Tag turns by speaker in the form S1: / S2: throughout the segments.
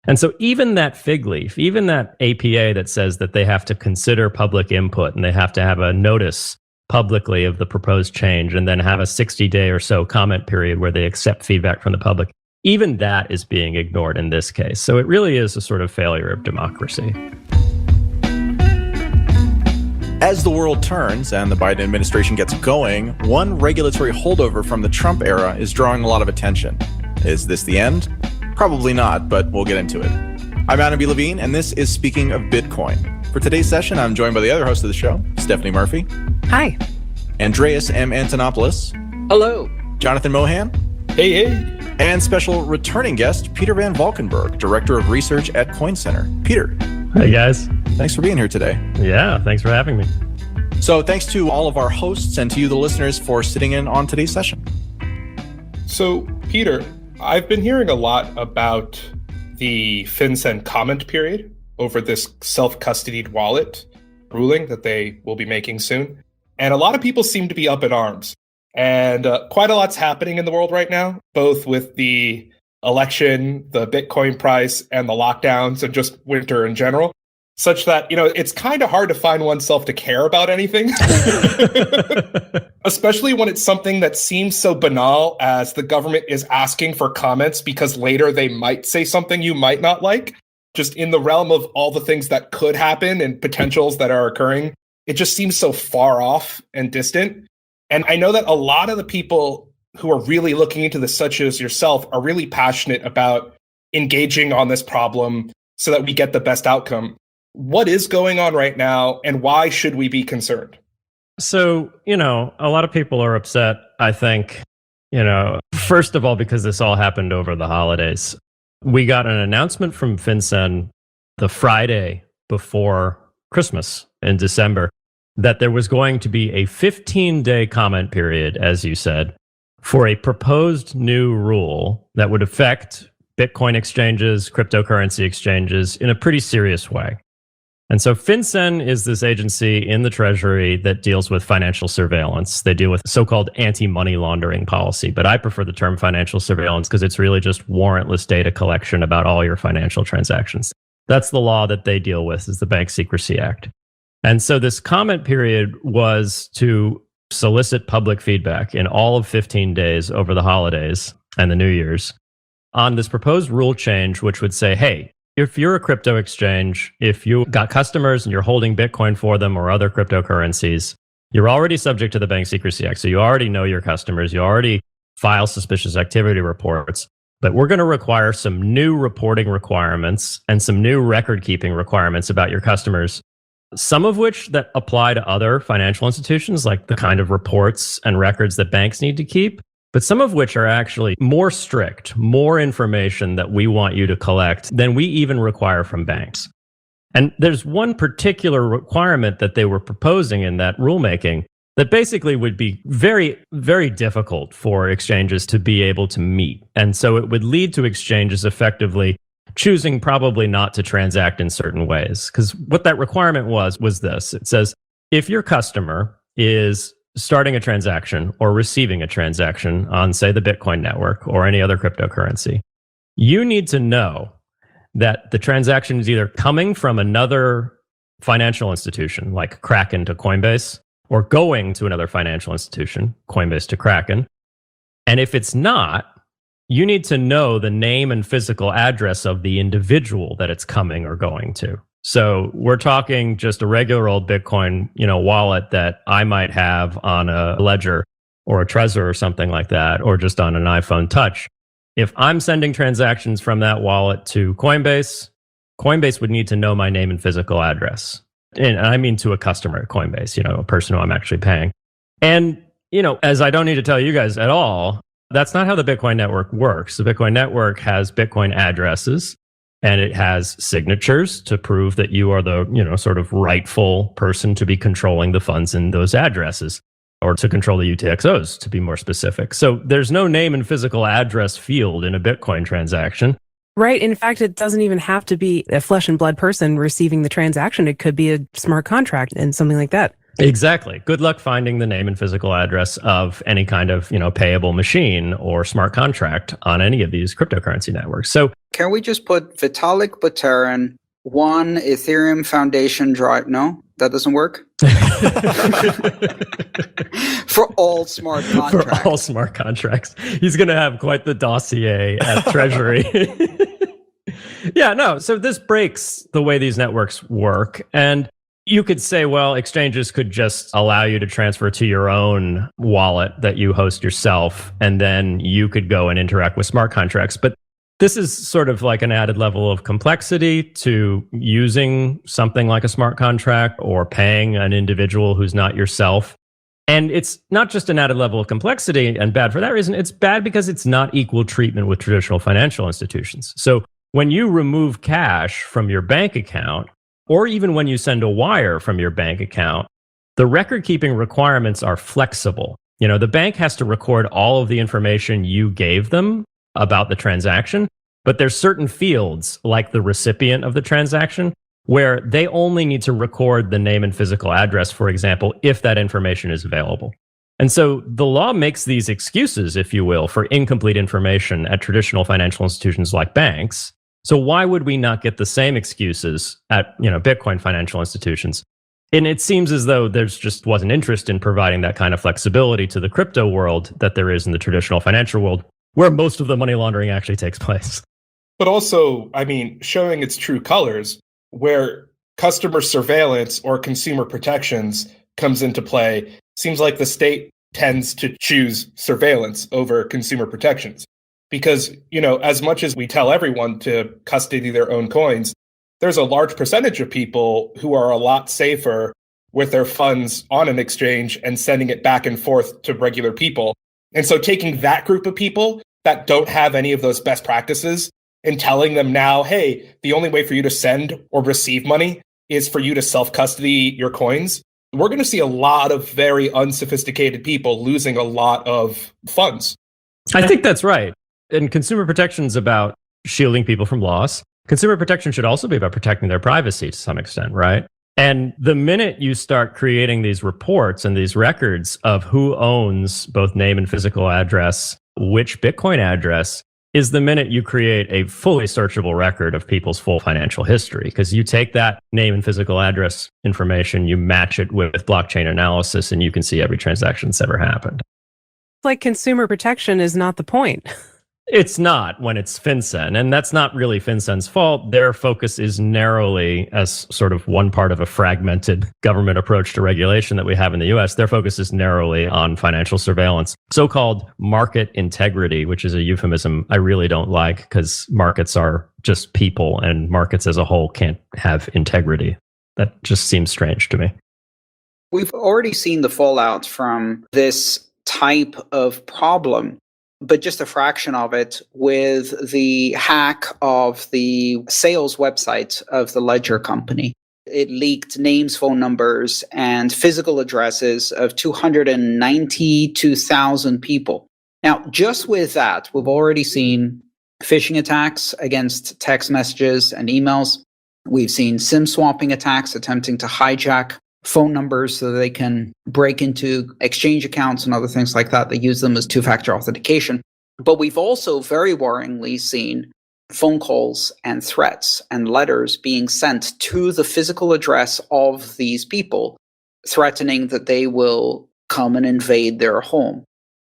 S1: And so even that fig leaf, even that APA that says that they have to consider public input and they have to have a notice publicly of the proposed change and then have a 60-day or so comment period where they accept feedback from the public, even that is being ignored in this case. So it really is a sort of failure of democracy.
S2: As the world turns and the Biden administration gets going, one regulatory holdover from the Trump era is drawing a lot of attention. Is this the end? Probably not, but we'll get into it. I'm Adam B. Levine, and this is Speaking of Bitcoin. For today's session, I'm joined by the other host of the show, Stephanie Murphy.
S3: Hi.
S2: Andreas M. Antonopoulos.
S4: Hello.
S2: Jonathan Mohan.
S4: Hey, hey.
S2: And special returning guest, Peter VanValkenburgh, Director of Research at CoinCenter. Peter.
S1: Hey, guys.
S2: Thanks for being here today.
S1: Yeah, thanks for having me.
S2: So thanks to all of our hosts and to you, the listeners, for sitting in on today's session.
S4: So, Peter, I've been hearing a lot about the FinCEN comment period over this self-custodied wallet ruling that they will be making soon. And a lot of people seem to be up in arms. And quite a lot's happening in the world right now, both with the election, the Bitcoin price, and the lockdowns, and just winter in general, such that, it's kind of hard to find oneself to care about anything, especially when it's something that seems so banal as the government is asking for comments because later they might say something you might not like. Just in the realm of all the things that could happen and potentials that are occurring, it just seems so far off and distant. And I know that a lot of the people who are really looking into this, such as yourself, are really passionate about engaging on this problem so that we get the best outcome. What is going on right now, and why should we be concerned?
S1: So, a lot of people are upset, I think, first of all, because this all happened over the holidays. We got an announcement from FinCEN the Friday before Christmas in December that there was going to be a 15-day comment period, as you said, for a proposed new rule that would affect Bitcoin exchanges, cryptocurrency exchanges in a pretty serious way. And so FinCEN is this agency in the Treasury that deals with financial surveillance. They deal with so-called anti-money laundering policy, but I prefer the term financial surveillance because it's really just warrantless data collection about all your financial transactions. That's the law that they deal with, is the Bank Secrecy Act. And so this comment period was to solicit public feedback in all of 15 days over the holidays and the New Year's on this proposed rule change, which would say, hey, if you're a crypto exchange, if you got customers and you're holding Bitcoin for them or other cryptocurrencies, you're already subject to the Bank Secrecy Act. So you already know your customers, you already file suspicious activity reports, but we're going to require some new reporting requirements and some new record keeping requirements about your customers, some of which that apply to other financial institutions, like the kind of reports and records that banks need to keep, but some of which are actually more strict, more information that we want you to collect than we even require from banks. And there's one particular requirement that they were proposing in that rulemaking that basically would be very, very difficult for exchanges to be able to meet. And so it would lead to exchanges effectively choosing probably not to transact in certain ways. Because what that requirement was this. It says, if your customer is starting a transaction or receiving a transaction on, say, the Bitcoin network or any other cryptocurrency, you need to know that the transaction is either coming from another financial institution, like Kraken to CoinBase, or going to another financial institution, CoinBase to Kraken. And if it's not, you need to know the name and physical address of the individual that it's coming or going to. So we're talking just a regular old Bitcoin, wallet that I might have on a Ledger or a Trezor or something like that, or just on an iPhone Touch. If I'm sending transactions from that wallet to Coinbase, Coinbase would need to know my name and physical address. And I mean to a customer at Coinbase, a person who I'm actually paying. And, as I don't need to tell you guys at all, that's not how the Bitcoin network works. The Bitcoin network has Bitcoin addresses, and it has signatures to prove that you are the, sort of rightful person to be controlling the funds in those addresses, or to control the UTXOs, to be more specific. So there's no name and physical address field in a Bitcoin transaction.
S3: Right. In fact, it doesn't even have to be a flesh and blood person receiving the transaction. It could be a smart contract and something like that.
S1: Exactly. Good luck finding the name and physical address of any kind of, payable machine or smart contract on any of these cryptocurrency networks. So
S5: can we just put Vitalik Buterin, one Ethereum Foundation drive? No, that doesn't work. For all smart contracts.
S1: For all smart contracts. He's going to have quite the dossier at Treasury. Yeah, no. So this breaks the way these networks work. And you could say, well, exchanges could just allow you to transfer to your own wallet that you host yourself, and then you could go and interact with smart contracts. But this is sort of like an added level of complexity to using something like a smart contract or paying an individual who's not yourself. And it's not just an added level of complexity and bad for that reason. It's bad because it's not equal treatment with traditional financial institutions. So when you remove cash from your bank account, or even when you send a wire from your bank account, the record-keeping requirements are flexible. The bank has to record all of the information you gave them about the transaction, but there's certain fields, like the recipient of the transaction, where they only need to record the name and physical address, for example, if that information is available. And so the law makes these excuses, if you will, for incomplete information at traditional financial institutions like banks. So why would we not get the same excuses at, Bitcoin financial institutions? And it seems as though there's just wasn't interest in providing that kind of flexibility to the crypto world that there is in the traditional financial world, where most of the money laundering actually takes place.
S4: But also, showing its true colors, where customer surveillance or consumer protections comes into play, seems like the state tends to choose surveillance over consumer protections. Because, as much as we tell everyone to custody their own coins, there's a large percentage of people who are a lot safer with their funds on an exchange and sending it back and forth to regular people. And so taking that group of people that don't have any of those best practices and telling them now, hey, the only way for you to send or receive money is for you to self-custody your coins, we're going to see a lot of very unsophisticated people losing a lot of funds.
S1: I think that's right. And consumer protection is about shielding people from loss. Consumer protection should also be about protecting their privacy to some extent, right? And the minute you start creating these reports and these records of who owns both name and physical address, which Bitcoin address, is the minute you create a fully searchable record of people's full financial history. Because you take that name and physical address information, you match it with blockchain analysis, and you can see every transaction that's ever happened.
S3: Like consumer protection is not the point.
S1: It's not when it's FinCEN, and that's not really FinCEN's fault. Their focus is narrowly, as sort of one part of a fragmented government approach to regulation that we have in the US, their focus is narrowly on financial surveillance. So-called market integrity, which is a euphemism I really don't like because markets are just people and markets as a whole can't have integrity. That just seems strange to me.
S5: We've already seen the fallout from this type of problem, but just a fraction of it with the hack of the sales website of the Ledger company. It leaked names, phone numbers, and physical addresses of 292,000 people. Now, just with that, we've already seen phishing attacks against text messages and emails. We've seen SIM swapping attacks attempting to hijack phone numbers so that they can break into exchange accounts and other things like that. They use them as two-factor authentication. But we've also very worryingly seen phone calls and threats and letters being sent to the physical address of these people, threatening that they will come and invade their home.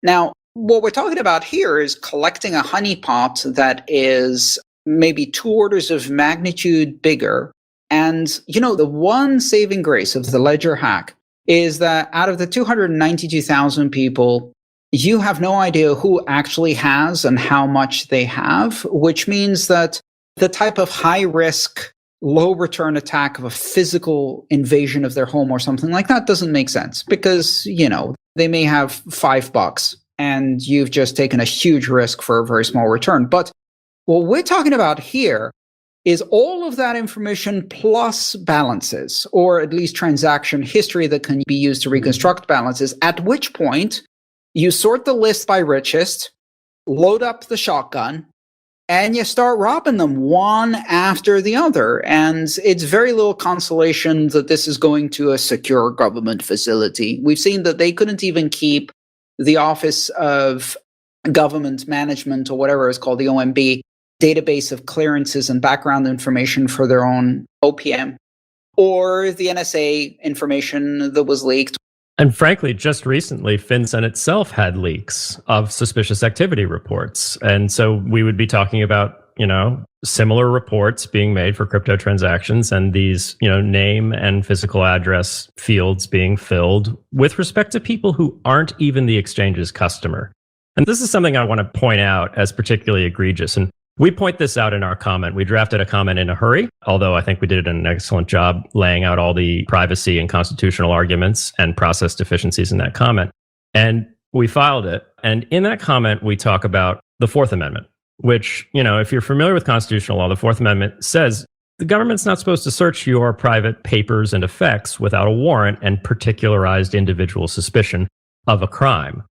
S5: Now, what we're talking about here is collecting a honeypot that is maybe 2 orders of magnitude bigger. And, the one saving grace of the Ledger hack is that out of the 292,000 people, you have no idea who actually has and how much they have, which means that the type of high-risk, low-return attack of a physical invasion of their home or something like that doesn't make sense because, they may have $5 and you've just taken a huge risk for a very small return. But what we're talking about here is all of that information plus balances, or at least transaction history that can be used to reconstruct balances, at which point you sort the list by richest, load up the shotgun, and you start robbing them one after the other. And it's very little consolation that this is going to a secure government facility. We've seen that they couldn't even keep the Office of Government Management, or whatever it's called, the OMB, database of clearances and background information for their own OPM, or the NSA information that was leaked.
S1: And frankly, just recently, FinCEN itself had leaks of suspicious activity reports. And so we would be talking about, similar reports being made for crypto transactions and these, name and physical address fields being filled with respect to people who aren't even the exchange's customer. And this is something I want to point out as particularly egregious. And we point this out in our comment. We drafted a comment in a hurry, although I think we did an excellent job laying out all the privacy and constitutional arguments and process deficiencies in that comment. And we filed it. And in that comment, we talk about the Fourth Amendment, which, if you're familiar with constitutional law, the Fourth Amendment says the government's not supposed to search your private papers and effects without a warrant and particularized individual suspicion of a crime.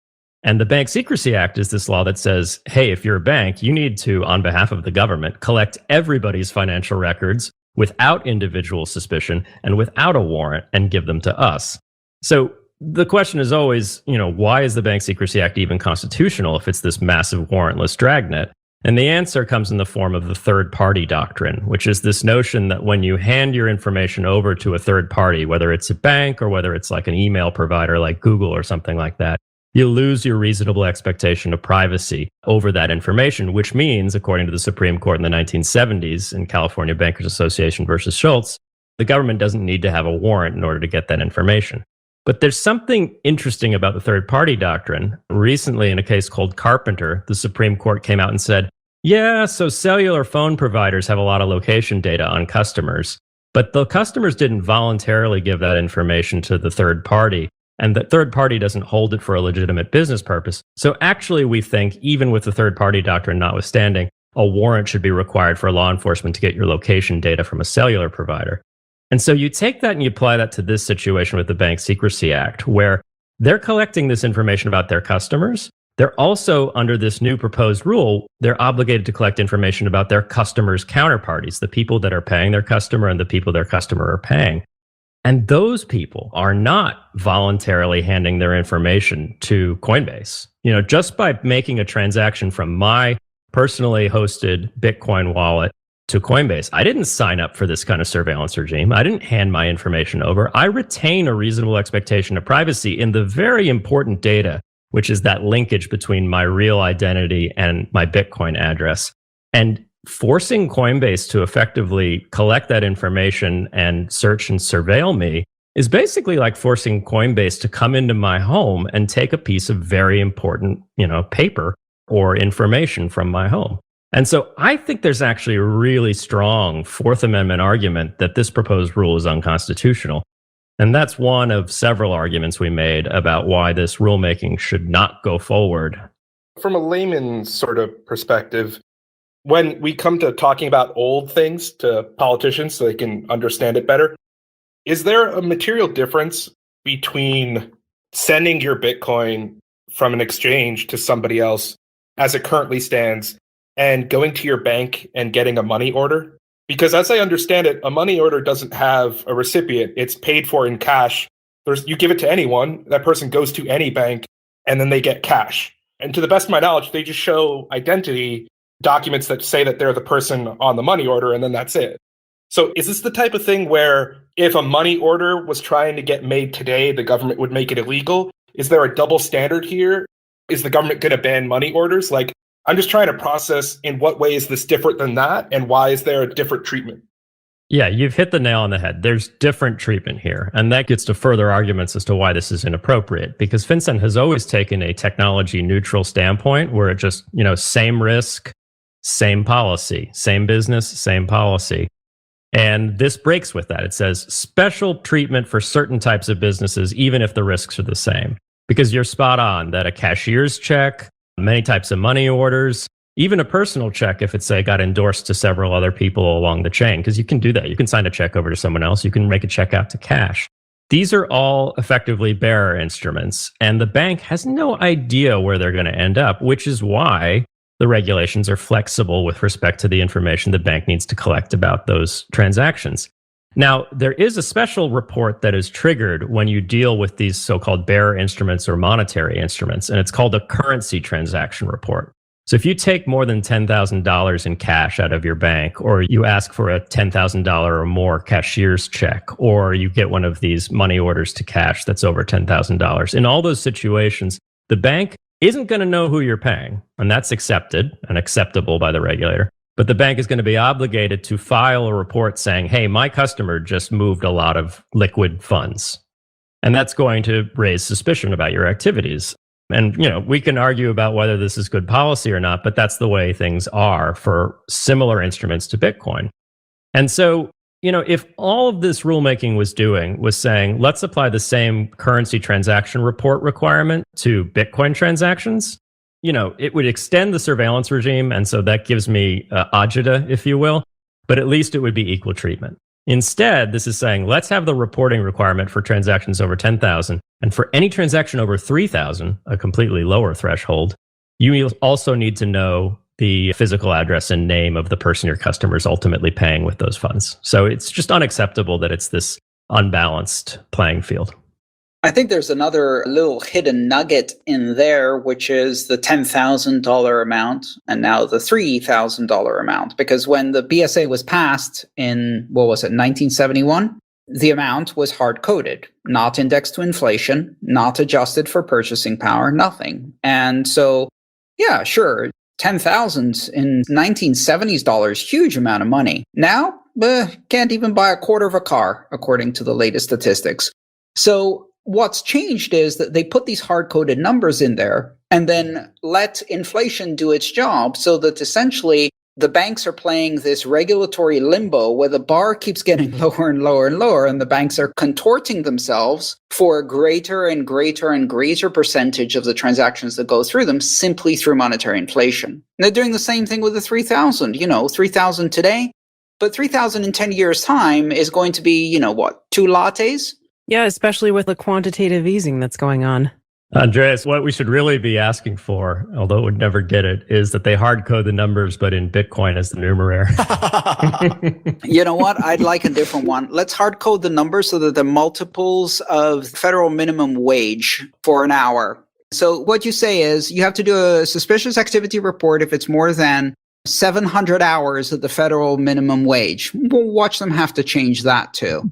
S1: And the Bank Secrecy Act is this law that says, hey, if you're a bank, you need to, on behalf of the government, collect everybody's financial records without individual suspicion and without a warrant and give them to us. So the question is always, why is the Bank Secrecy Act even constitutional if it's this massive warrantless dragnet? And the answer comes in the form of the third party doctrine, which is this notion that when you hand your information over to a third party, whether it's a bank or whether it's like an email provider like Google or something like that, you lose your reasonable expectation of privacy over that information, which means, according to the Supreme Court in the 1970s in California Bankers Association versus Schultz, the government doesn't need to have a warrant in order to get that information. But there's something interesting about the third party doctrine. Recently, in a case called Carpenter, the Supreme Court came out and said, yeah, so cellular phone providers have a lot of location data on customers, but the customers didn't voluntarily give that information to the third party. And the third party doesn't hold it for a legitimate business purpose. So actually, we think, even with the third party doctrine notwithstanding, a warrant should be required for law enforcement to get your location data from a cellular provider. And so you take that and you apply that to this situation with the Bank Secrecy Act, where they're collecting this information about their customers. They're also, under this new proposed rule, they're obligated to collect information about their customers' counterparties, the people that are paying their customer and the people their customer are paying. And those people are not voluntarily handing their information to Coinbase. Just by making a transaction from my personally hosted Bitcoin wallet to Coinbase, I didn't sign up for this kind of surveillance regime. I didn't hand my information over. I retain a reasonable expectation of privacy in the very important data, which is that linkage between my real identity and my Bitcoin address. And forcing Coinbase to effectively collect that information and search and surveil me is basically like forcing Coinbase to come into my home and take a piece of very important, paper or information from my home. And so I think there's actually a really strong Fourth Amendment argument that this proposed rule is unconstitutional. And that's one of several arguments we made about why this rulemaking should not go forward.
S4: From a layman's sort of perspective, when we come to talking about old things to politicians so they can understand it better, is there a material difference between sending your Bitcoin from an exchange to somebody else as it currently stands and going to your bank and getting a money order? Because as I understand it, a money order doesn't have a recipient. It's paid for in cash. You give it to anyone, that person goes to any bank, and then they get cash. And to the best of my knowledge, they just show identity documents that say that they're the person on the money order, and then that's it. So is this the type of thing where if a money order was trying to get made today, the government would make it illegal? Is there a double standard here? Is the government going to ban money orders? I'm just trying to process in what way is this different than that, and why is there a different treatment?
S1: Yeah, you've hit the nail on the head. There's different treatment here. And that gets to further arguments as to why this is inappropriate, because FinCEN has always taken a technology neutral standpoint where it just, same risk, same policy, same business, same policy. And this breaks with that. It says special treatment for certain types of businesses, even if the risks are the same. Because you're spot on that a cashier's check, many types of money orders, even a personal check, if it's, say, got endorsed to several other people along the chain, because you can do that. You can sign a check over to someone else. You can make a check out to cash. These are all effectively bearer instruments, and the bank has no idea where they're going to end up, which is why the regulations are flexible with respect to the information the bank needs to collect about those transactions. Now, there is a special report that is triggered when you deal with these so-called bearer instruments or monetary instruments, and it's called a currency transaction report. So if you take more than $10,000 in cash out of your bank, or you ask for a $10,000 or more cashier's check, or you get one of these money orders to cash that's over $10,000, in all those situations, the bank isn't going to know who you're paying, and that's accepted and acceptable by the regulator. But the bank is going to be obligated to file a report saying, hey, my customer just moved a lot of liquid funds. And that's going to raise suspicion about your activities. And, we can argue about whether this is good policy or not, but that's the way things are for similar instruments to Bitcoin. And so, if all of this rulemaking was saying, let's apply the same currency transaction report requirement to Bitcoin transactions, it would extend the surveillance regime. And so that gives me agita, if you will, but at least it would be equal treatment. Instead, this is saying, let's have the reporting requirement for transactions over 10,000. And for any transaction over 3,000, a completely lower threshold, you also need to know the physical address and name of the person your customer is ultimately paying with those funds. So it's just unacceptable that it's this unbalanced playing field.
S5: I think there's another little hidden nugget in there, which is the $10,000 amount and now the $3,000 amount. Because when the BSA was passed in, 1971, the amount was hard-coded, not indexed to inflation, not adjusted for purchasing power, nothing. And so, yeah, sure, 10,000 in 1970s dollars, huge amount of money. Now, can't even buy a quarter of a car, according to the latest statistics. So what's changed is that they put these hard-coded numbers in there and then let inflation do its job so that essentially the banks are playing this regulatory limbo where the bar keeps getting lower and lower and lower, and the banks are contorting themselves for a greater and greater and greater percentage of the transactions that go through them simply through monetary inflation. And they're doing the same thing with the 3,000. 3,000 today, but 3,000 in 10 years' time is going to be, 2 lattes?
S3: Yeah, especially with the quantitative easing that's going on.
S1: Andreas, what we should really be asking for, although we'd never get it, is that they hard code the numbers, but in Bitcoin as the numeraire.
S5: You know what? I'd like a different one. Let's hard code the numbers so that they're multiples of federal minimum wage for an hour. So what you say is you have to do a suspicious activity report if it's more than 700 hours of the federal minimum wage. We'll watch them have to change that too.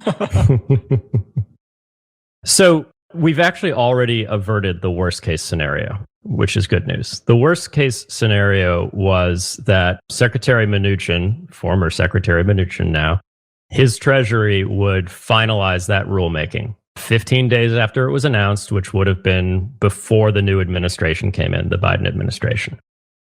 S1: So we've actually already averted the worst case scenario, which is good news. The worst case scenario was that Secretary Mnuchin, former Secretary Mnuchin now, his treasury would finalize that rulemaking 15 days after it was announced, which would have been before the new administration came in, the Biden administration.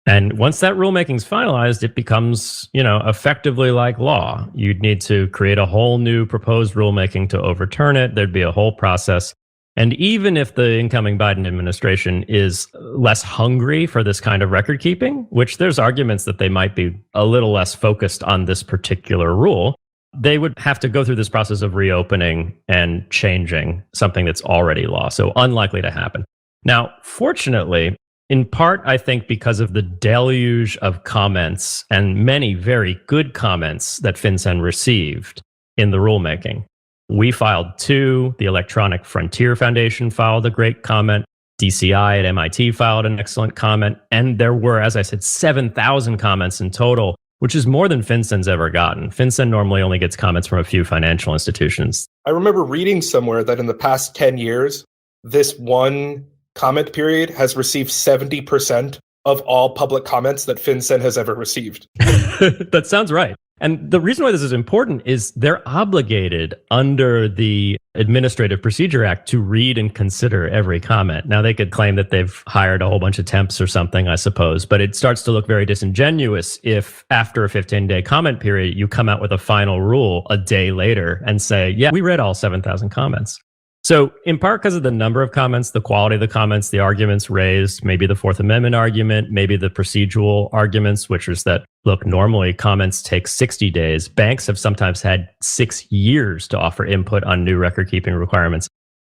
S1: And once that rulemaking is finalized, it becomes, effectively like law. You'd need to create a whole new proposed rulemaking to overturn it. There'd be a whole process. And even if the incoming Biden administration is less hungry for this kind of record keeping, which there's arguments that they might be a little less focused on this particular rule, they would have to go through this process of reopening and changing something that's already law. So unlikely to happen. Now, fortunately, in part, I think because of the deluge of comments and many very good comments that FinCEN received in the rulemaking. We filed 2. The Electronic Frontier Foundation filed a great comment. DCI at MIT filed an excellent comment. And there were, as I said, 7,000 comments in total, which is more than FinCEN's ever gotten. FinCEN normally only gets comments from a few financial institutions.
S4: I remember reading somewhere that in the past 10 years, this one comment period has received 70% of all public comments that FinCEN has ever received.
S1: That sounds right. And the reason why this is important is they're obligated under the Administrative Procedure Act to read and consider every comment. Now, they could claim that they've hired a whole bunch of temps or something, I suppose, but it starts to look very disingenuous if after a 15-day comment period, you come out with a final rule a day later and say, yeah, we read all 7,000 comments. So in part because of the number of comments, the quality of the comments, the arguments raised, maybe the Fourth Amendment argument, maybe the procedural arguments, which is that, look, normally comments take 60 days. Banks have sometimes had 6 years to offer input on new record-keeping requirements.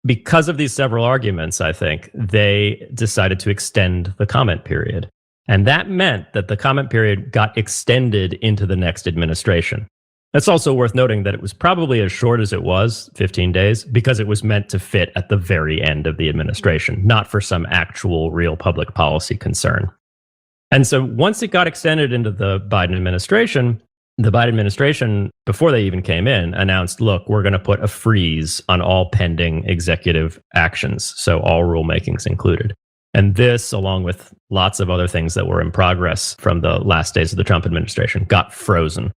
S1: Because of these several arguments, I think, they decided to extend the comment period. And that meant that the comment period got extended into the next administration. It's also worth noting that it was probably as short as it was, 15 days, because it was meant to fit at the very end of the administration, not for some actual real public policy concern. And so once it got extended into the Biden administration, before they even came in, announced, look, we're going to put a freeze on all pending executive actions, so all rulemakings included. And this, along with lots of other things that were in progress from the last days of the Trump administration, got frozen.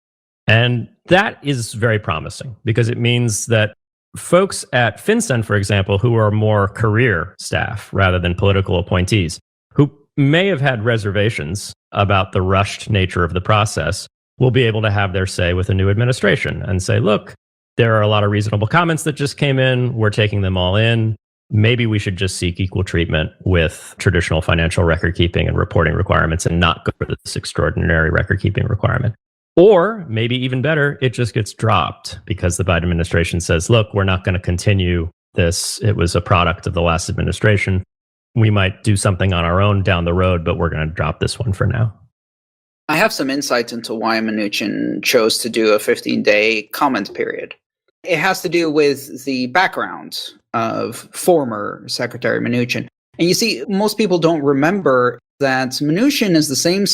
S1: And that is very promising because it means that folks at FinCEN, for example, who are more career staff rather than political appointees, who may have had reservations about the rushed nature of the process, will be able to have their say with a new administration and say, look, there are a lot of reasonable comments that just came in. We're taking them all in. Maybe we should just seek equal treatment with traditional financial record keeping and reporting requirements and not go for this extraordinary record keeping requirement. Or maybe even better, it just gets dropped because the Biden administration says, look, we're not going to continue this. It was a product of the last administration. We might do something on our own down the road, but we're going to drop this one for now.
S5: I have some insight into why Mnuchin chose to do a 15-day comment period. It has to do with the background of former Secretary Mnuchin. And you see, most people don't remember that Mnuchin is the same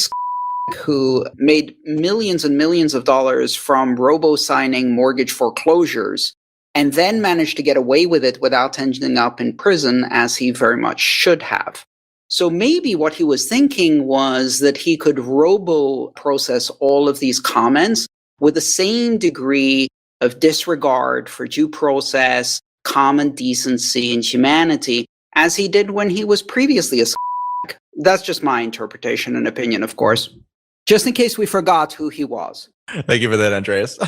S5: who made millions and millions of dollars from robo-signing mortgage foreclosures and then managed to get away with it without ending up in prison, as he very much should have. So maybe what he was thinking was that he could robo-process all of these comments with the same degree of disregard for due process, common decency, and humanity as he did when he was previously a That's just my interpretation and opinion, of course. Just in case we forgot who he was.
S2: Thank you for that, Andreas.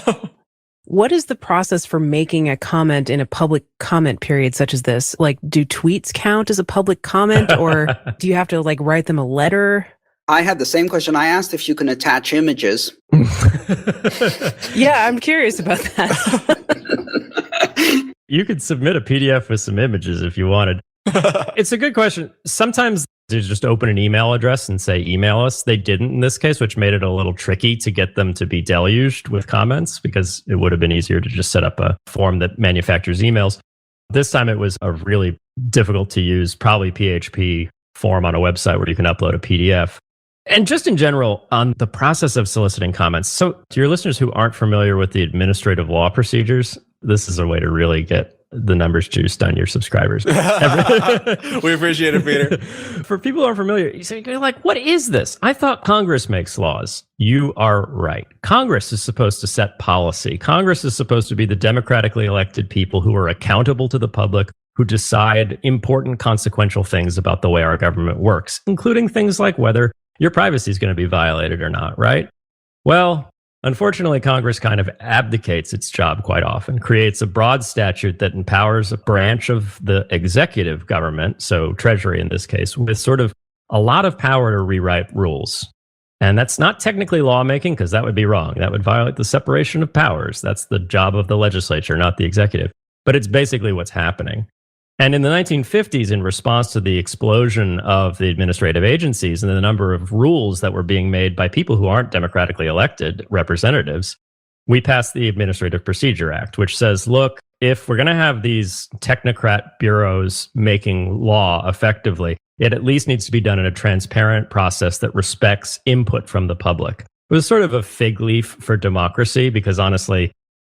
S3: What is the process for making a comment in a public comment period such as this? Like, do tweets count as a public comment, or do you have to write them a letter?
S5: I had the same question. I asked if you can attach images.
S3: Yeah, I'm curious about that.
S1: You could submit a PDF with some images if you wanted. It's a good question. Sometimes they just open an email address and say, email us. They didn't in this case, which made it a little tricky to get them to be deluged with comments because it would have been easier to just set up a form that manufactures emails. This time it was a really difficult to use, probably PHP form on a website where you can upload a PDF. And just in general, on the process of soliciting comments. So to your listeners who aren't familiar with the administrative law procedures, this is a way to really get the numbers juiced on your subscribers.
S2: We appreciate it, Peter.
S1: For people who aren't familiar, you're like, what is this? I thought Congress makes laws. You are right. Congress is supposed to set policy. Congress is supposed to be the democratically elected people who are accountable to the public, who decide important consequential things about the way our government works, including things like whether your privacy is going to be violated or not, right? Well, unfortunately, Congress kind of abdicates its job quite often, creates a broad statute that empowers a branch of the executive government, so Treasury in this case, with sort of a lot of power to rewrite rules. And that's not technically lawmaking because that would be wrong. That would violate the separation of powers. That's the job of the legislature, not the executive. But it's basically what's happening. And in the 1950s, in response to the explosion of the administrative agencies and the number of rules that were being made by people who aren't democratically elected representatives, we passed the Administrative Procedure Act, which says, look, if we're going to have these technocrat bureaus making law effectively, it at least needs to be done in a transparent process that respects input from the public. It was sort of a fig leaf for democracy because honestly,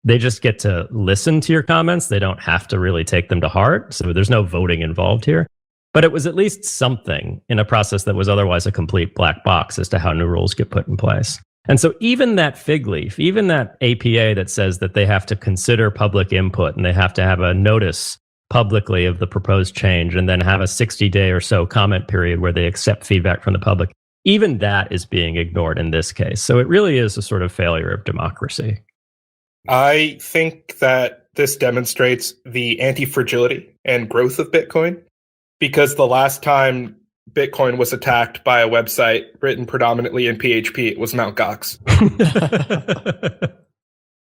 S1: they just get to listen to your comments. They don't have to really take them to heart. So there's no voting involved here. But it was at least something in a process that was otherwise a complete black box as to how new rules get put in place. And so even that fig leaf, even that APA that says that they have to consider public input and they have to have a notice publicly of the proposed change and then have a 60-day or so comment period where they accept feedback from the public, even that is being ignored in this case. So it really is a sort of failure of democracy.
S4: I think that this demonstrates the anti-fragility and growth of Bitcoin, because the last time Bitcoin was attacked by a website written predominantly in PHP, it was Mt. Gox.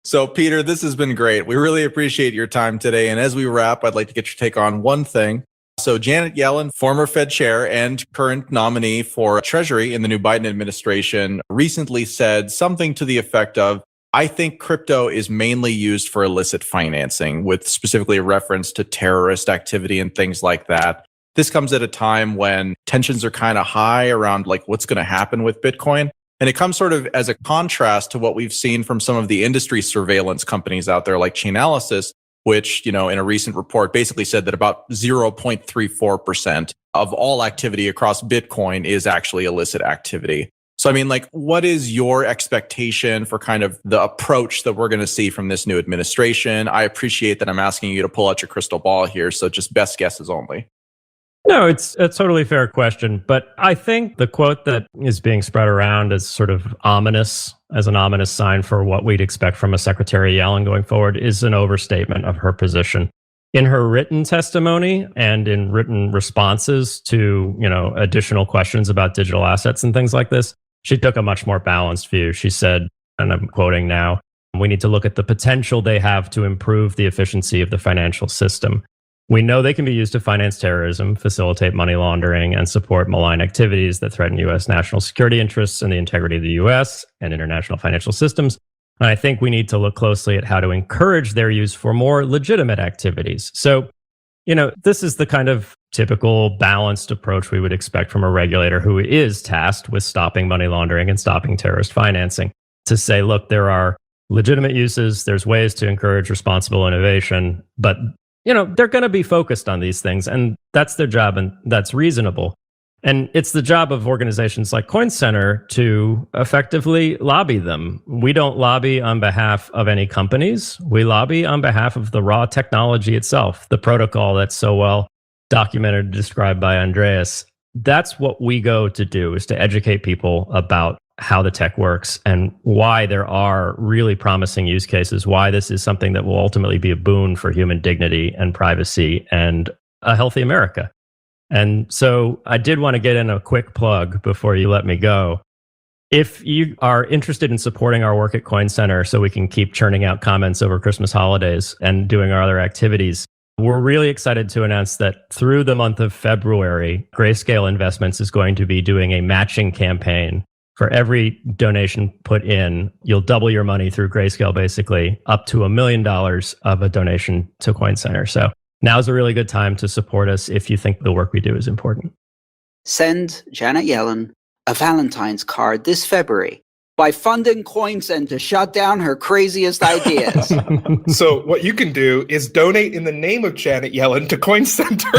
S2: So, Peter, this has been great. We really appreciate your time today. And as we wrap, I'd like to get your take on one thing. So Janet Yellen, former Fed chair and current nominee for Treasury in the new Biden administration, recently said something to the effect of, I think crypto is mainly used for illicit financing, with specifically a reference to terrorist activity and things like that. This comes at a time when tensions are kind of high around like what's going to happen with Bitcoin. And it comes sort of as a contrast to what we've seen from some of the industry surveillance companies out there like Chainalysis, which, in a recent report basically said that about 0.34% of all activity across Bitcoin is actually illicit activity. So, I mean, like, what is your expectation for kind of the approach that we're going to see from this new administration? I appreciate that I'm asking you to pull out your crystal ball here. So just best guesses only.
S1: No, it's a totally fair question. But I think the quote that is being spread around as sort of ominous, as an ominous sign for what we'd expect from a Secretary Yellen going forward, is an overstatement of her position. In her written testimony and in written responses to, additional questions about digital assets and things like this, she took a much more balanced view. She said, and I'm quoting now, we need to look at the potential they have to improve the efficiency of the financial system. We know they can be used to finance terrorism, facilitate money laundering, and support malign activities that threaten U.S. national security interests and the integrity of the U.S. and international financial systems. And I think we need to look closely at how to encourage their use for more legitimate activities. So, this is the kind of typical balanced approach we would expect from a regulator who is tasked with stopping money laundering and stopping terrorist financing, to say, look, there are legitimate uses, there's ways to encourage responsible innovation, but they're going to be focused on these things, and that's their job, and that's reasonable. And it's the job of organizations like CoinCenter to effectively lobby them. We don't lobby on behalf of any companies. We lobby on behalf of the raw technology itself, the protocol that's so well documented and described by Andreas. That's what we go to do, is to educate people about how the tech works and why there are really promising use cases, why this is something that will ultimately be a boon for human dignity and privacy and a healthy America. And so I did want to get in a quick plug before you let me go. If you are interested in supporting our work at CoinCenter so we can keep churning out comments over Christmas holidays and doing our other activities, we're really excited to announce that through the month of February, Grayscale Investments is going to be doing a matching campaign. For every donation put in, you'll double your money through Grayscale, basically, up to $1 million of a donation to CoinCenter. So now's a really good time to support us if you think the work we do is important.
S5: Send Janet Yellen a Valentine's card this February by funding CoinCenter to shut down her craziest ideas.
S4: So what you can do is donate in the name of Janet Yellen to CoinCenter.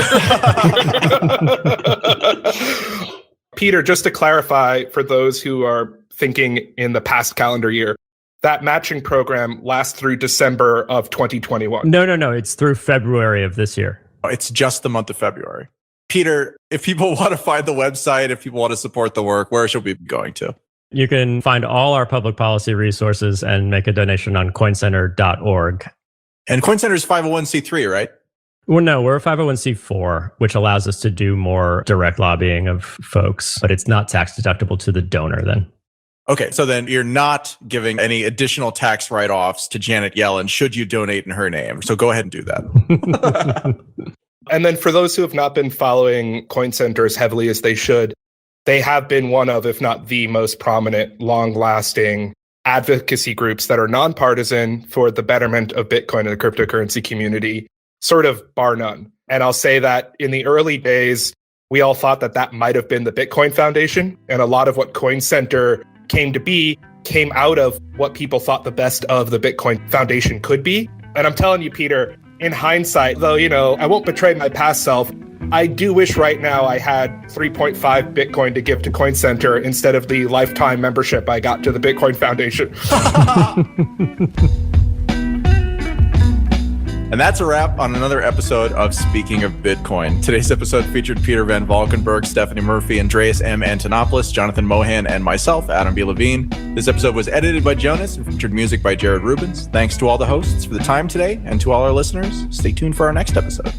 S4: Peter, just to clarify for those who are thinking in the past calendar year, that matching program lasts through December of 2021.
S1: No. It's through February of this year.
S2: It's just the month of February. Peter, if people want to find the website, if people want to support the work, where should we be going to?
S1: You can find all our public policy resources and make a donation on coincenter.org.
S2: And CoinCenter is 501c3, right?
S1: Well, no, we're a 501c4, which allows us to do more direct lobbying of folks, but it's not tax deductible to the donor then.
S2: Okay, so then you're not giving any additional tax write-offs to Janet Yellen should you donate in her name. So go ahead and do that.
S4: And then for those who have not been following CoinCenter as heavily as they should, they have been one of, if not the most prominent, long-lasting advocacy groups that are nonpartisan for the betterment of Bitcoin and the cryptocurrency community, sort of bar none. And I'll say that in the early days, we all thought that that might have been the Bitcoin Foundation, and a lot of what CoinCenter came to be came out of what people thought the best of the Bitcoin Foundation could be. And I'm telling you, Peter, in hindsight, though, I won't betray my past self, I do wish right now I had 3.5 Bitcoin to give to CoinCenter instead of the lifetime membership I got to the Bitcoin Foundation.
S2: And that's a wrap on another episode of Speaking of Bitcoin. Today's episode featured Peter VanValkenburgh, Stephanie Murphy, Andreas M. Antonopoulos, Jonathan Mohan, and myself, Adam B. Levine. This episode was edited by Jonas and featured music by Jared Rubens. Thanks to all the hosts for the time today, and to all our listeners, stay tuned for our next episode.